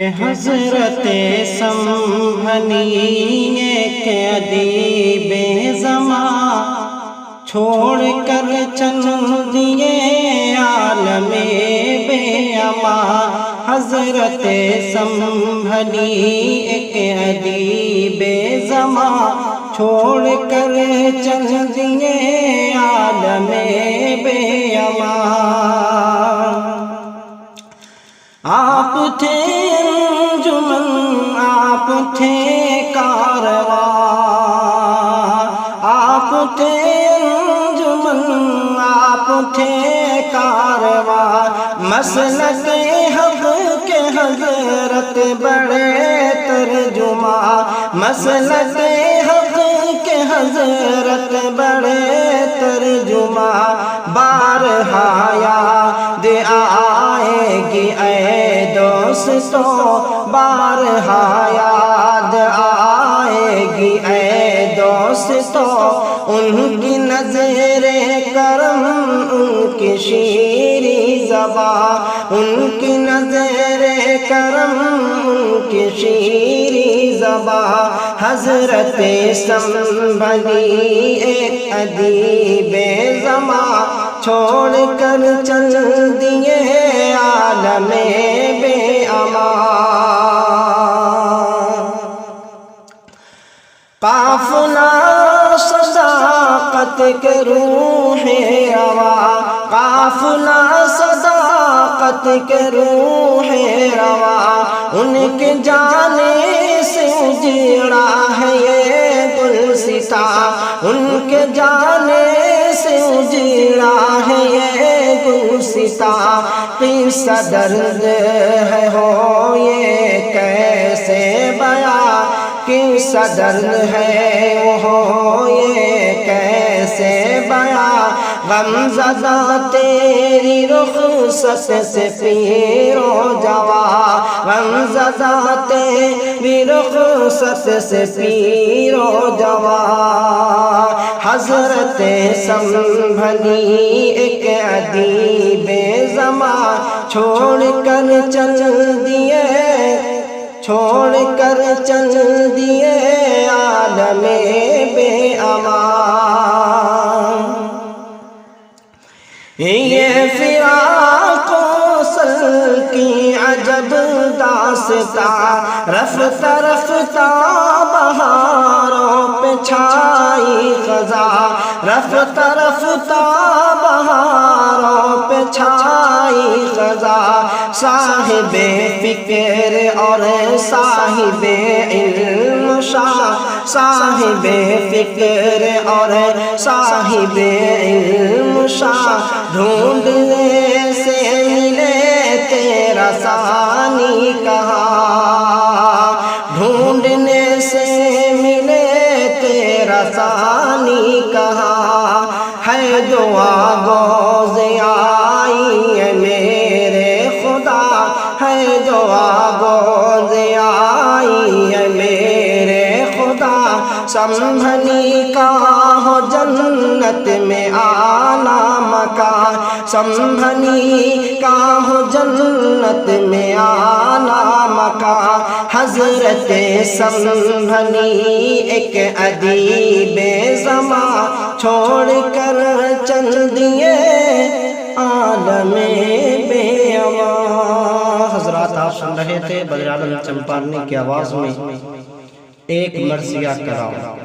کہ حضرت سمبھنی ایک ادیب زماں چھوڑ کر چل دیے عالم بے امان۔ حضرت سمبھنی ایک ادیب زماں چھوڑ کر چل دیے عالم بے امان۔ آپ تھے انجمن، آپ تھے کارواں، آپ تھے انجمن، آپ تھے کارواں۔ مسلک حق کے حضرت بڑے ترجمہ، مسلک حق کے حضرت بڑے ترجمہ۔ بارہا یاد آئے گی اے دوستو، بارہا یاد آئے گی اے دوستو، ان کی نظر کرم، ان کی شیریں زبان، ان کی نظر کرم، ان کی شیریں زبان۔ حضرت سمبھنی ایک ادیب زماں چھوڑ کر چل دیے عالم بے امان۔ قافلہ صداقت کے روح رواں، قافلہ صداقت کے روح رواں۔ ان کے جانے سے اجڑا ہے یہ گلستاں، ان کے جانے سے اجڑا ہے یہ گلستاں۔ قصہ درد ہے ہو یہ کیسے بیان، قصہ درد ہے ہو یہ کیسے بیان۔ غم زدہ تیری رخصت سے پیر و جوان، غم زدہ تیری رخصت سے پیر و جوان۔ حضرت سمبھنی ایک ادیب زماں چھوڑ کر چل دیے، چھوڑ کر چل دیے عالم بے امان۔ یہ فراق وصل کی عجب داستاں، رفتہ رفتہ بہاروں پہ چھائی خزاں، رفتہ رفتہ بہاروں پہ چھائی خزاں۔ صاحب فکر اور صاحب علم شاہ، صاحب فکر اور صاحب علم شاہ، ڈھونڈنے سے ملے تیرا ثانی کہاں، ڈھونڈنے سے ملے تیرا ثانی کہاں۔ ہے دعا گو ضیائی ہے میرے خدا، ہے دعا گو ضیائی ہے میرے خدا۔ سمبھنی کا ہو جنت میں آنا مکان، سمبھنی کا ہو جنت میں آنا مکان۔ حضرت سمبھنی ایک ادیب زماں چھوڑ کر چل دیے عالم بے امان۔ حضرات آپ سن رہے تھے بدر عالم چمپارنی کی آواز میں ایک مرثیہ کرام۔